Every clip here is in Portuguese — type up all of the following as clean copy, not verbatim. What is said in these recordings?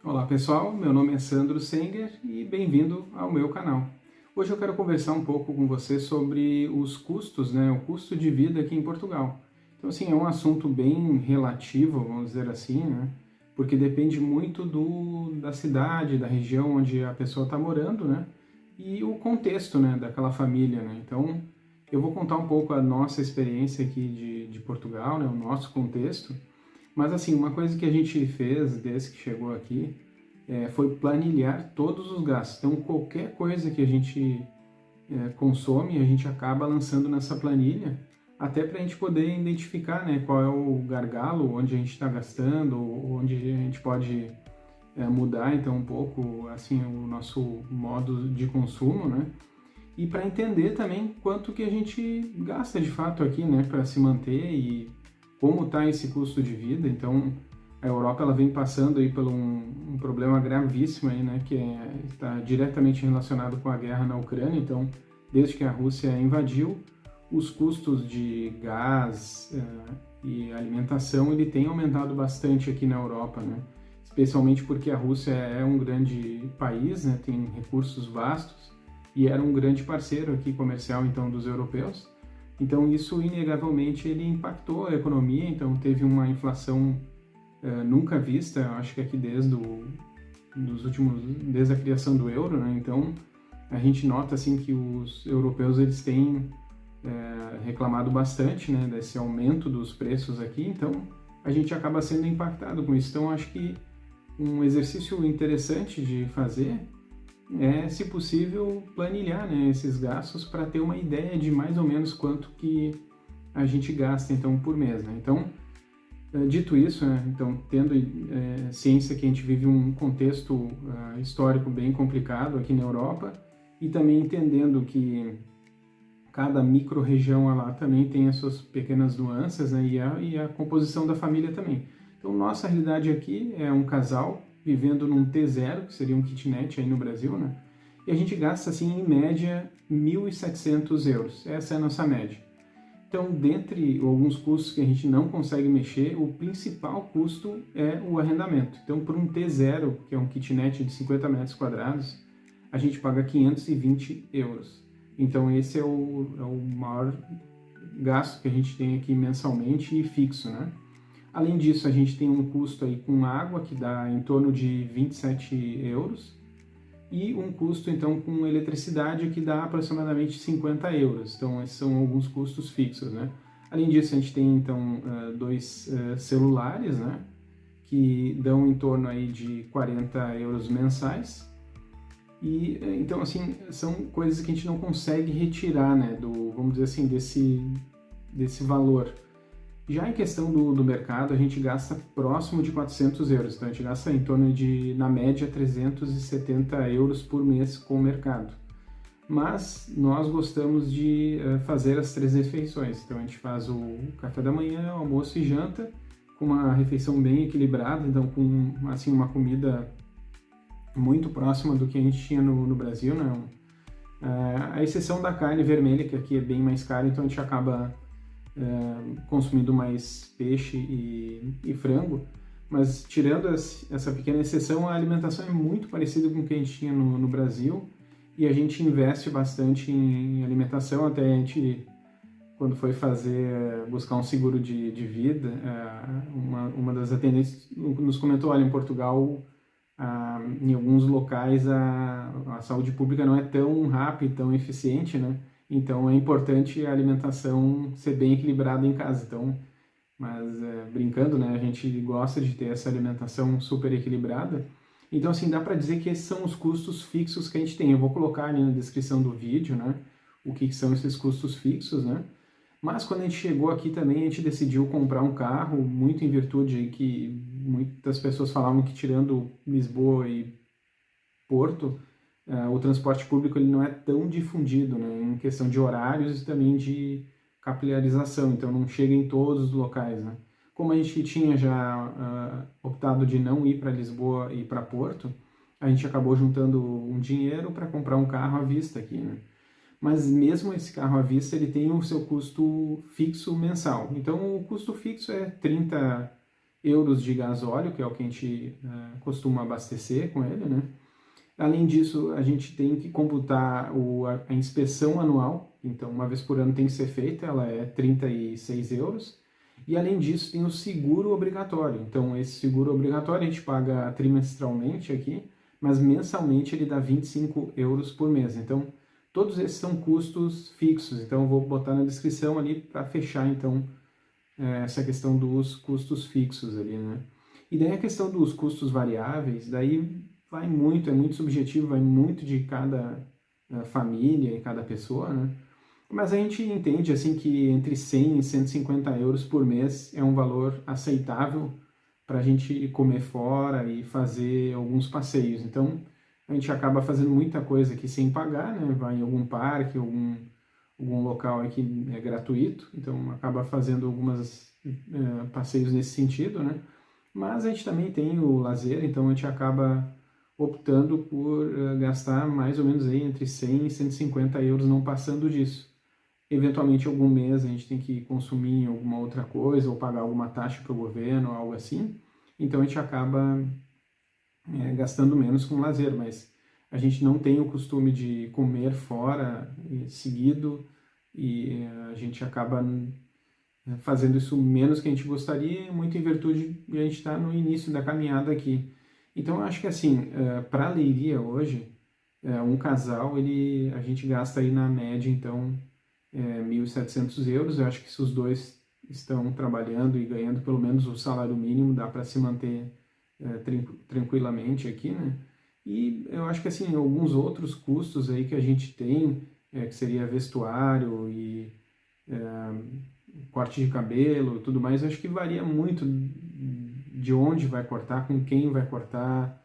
Olá pessoal, meu nome é Sandro Senger e bem-vindo ao meu canal. Hoje eu quero conversar um pouco com você sobre os custos, o custo de vida aqui em Portugal. Então assim, é um assunto bem relativo, vamos dizer assim, porque depende muito da cidade, da região onde a pessoa está morando, e o contexto, daquela família, Então eu vou contar um pouco a nossa experiência aqui de Portugal, o nosso contexto, mas assim, uma coisa que a gente fez desde que chegou aqui foi planilhar todos os gastos. Então, qualquer coisa que a gente consome, a gente acaba lançando nessa planilha, até para a gente poder identificar qual é o gargalo, onde a gente está gastando, onde a gente pode mudar então um pouco assim o nosso modo de consumo, E para entender também quanto que a gente gasta de fato aqui, para se manter e como está esse custo de vida. Então, a Europa ela vem passando aí por um problema gravíssimo aí, que está diretamente relacionado com a guerra na Ucrânia. Então, desde que a Rússia invadiu, os custos de gás e alimentação ele tem aumentado bastante aqui na Europa, Especialmente porque a Rússia é um grande país, tem recursos vastos e era um grande parceiro aqui comercial então dos europeus. Então isso inegavelmente ele impactou a economia, então teve uma inflação nunca vista, acho que aqui desde a criação do euro, Então a gente nota assim que os europeus eles têm reclamado bastante, desse aumento dos preços aqui, então a gente acaba sendo impactado com isso. Então acho que um exercício interessante de fazer é, se possível, planilhar esses gastos para ter uma ideia de mais ou menos quanto que a gente gasta então por mês. Então, dito isso, então tendo ciência que a gente vive um contexto histórico bem complicado aqui na Europa e também entendendo que cada micro-região lá também tem as suas pequenas nuances, e a composição da família também. Então, nossa realidade aqui é um casal vivendo num T0, que seria um kitnet aí no Brasil, E a gente gasta, assim, em média, 1.700 euros. Essa é a nossa média. Então, dentre alguns custos que a gente não consegue mexer, o principal custo é o arrendamento. Então, por um T0, que é um kitnet de 50 metros quadrados, a gente paga 520 euros. Então, esse é o maior gasto que a gente tem aqui mensalmente e fixo, Além disso, a gente tem um custo aí com água, que dá em torno de 27 euros, e um custo, então, com eletricidade, que dá aproximadamente 50 euros. Então, esses são alguns custos fixos, Além disso, a gente tem, então, dois celulares, que dão em torno aí de 40 euros mensais. E, então, assim, são coisas que a gente não consegue retirar, vamos dizer assim, desse valor. Já em questão do mercado, a gente gasta próximo de 400 euros, então a gente gasta em torno de, na média, 370 euros por mês com o mercado. Mas nós gostamos de fazer as 3 refeições, então a gente faz o café da manhã, almoço e janta, com uma refeição bem equilibrada, então com assim, uma comida muito próxima do que a gente tinha no Brasil, a exceção da carne vermelha, que aqui é bem mais cara, então a gente acaba consumindo mais peixe e frango, mas tirando essa pequena exceção, a alimentação é muito parecida com o que a gente tinha no Brasil, e a gente investe bastante em alimentação. Até a gente, quando foi buscar um seguro de vida, uma das atendentes nos comentou, olha, em Portugal, em alguns locais a saúde pública não é tão rápida, tão eficiente, Então é importante a alimentação ser bem equilibrada em casa. Então, mas brincando, a gente gosta de ter essa alimentação super equilibrada. Então, assim, dá para dizer que esses são os custos fixos que a gente tem. Eu vou colocar ali na descrição do vídeo, o que são esses custos fixos, Mas quando a gente chegou aqui também, a gente decidiu comprar um carro, muito em virtude aí que muitas pessoas falavam que tirando Lisboa e Porto, o transporte público ele não é tão difundido, em questão de horários e também de capilarização, então não chega em todos os locais. Como a gente tinha já optado de não ir para Lisboa e para Porto, a gente acabou juntando um dinheiro para comprar um carro à vista aqui, Mas mesmo esse carro à vista, ele tem o seu custo fixo mensal. Então, o custo fixo é 30 euros de gasóleo, que é o que a gente costuma abastecer com ele, né? Além disso, a gente tem que computar a inspeção anual, então uma vez por ano tem que ser feita, ela é 36 euros. E além disso, tem o seguro obrigatório. Então, esse seguro obrigatório a gente paga trimestralmente aqui, mas mensalmente ele dá 25 euros por mês. Então, todos esses são custos fixos. Então, eu vou botar na descrição ali para fechar, então, essa questão dos custos fixos ali, né? E daí a questão dos custos variáveis, daí vai muito, é muito subjetivo, vai muito de cada família e cada pessoa, né? Mas a gente entende assim que entre 100 e 150 euros por mês é um valor aceitável para a gente comer fora e fazer alguns passeios. Então a gente acaba fazendo muita coisa aqui sem pagar, né? Vai em algum parque, algum local aqui é gratuito, então acaba fazendo alguns passeios nesse sentido, né? Mas a gente também tem o lazer, então a gente acaba optando por gastar mais ou menos aí entre 100 e 150 euros, não passando disso. Eventualmente, algum mês a gente tem que consumir alguma outra coisa ou pagar alguma taxa para o governo, algo assim. Então a gente acaba gastando menos com lazer, mas a gente não tem o costume de comer fora seguido e a gente acaba fazendo isso menos que a gente gostaria, muito em virtude de a gente estar no início da caminhada aqui. Então eu acho que assim, para a Leiria hoje, um casal, a gente gasta aí na média, então, 1.700 euros. Eu acho que se os dois estão trabalhando e ganhando pelo menos o salário mínimo, dá para se manter tranquilamente aqui, né? E eu acho que assim, alguns outros custos aí que a gente tem, que seria vestuário e corte de cabelo, tudo mais, eu acho que varia muito de onde vai cortar, com quem vai cortar,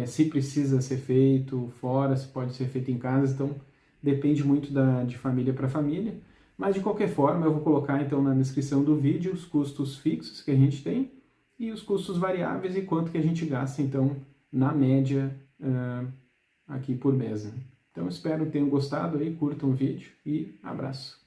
se precisa ser feito fora, se pode ser feito em casa, então depende muito de família para família. Mas de qualquer forma, eu vou colocar então na descrição do vídeo os custos fixos que a gente tem e os custos variáveis e quanto que a gente gasta então na média aqui por mês, né? Então espero que tenham gostado aí, curtam o vídeo e abraço.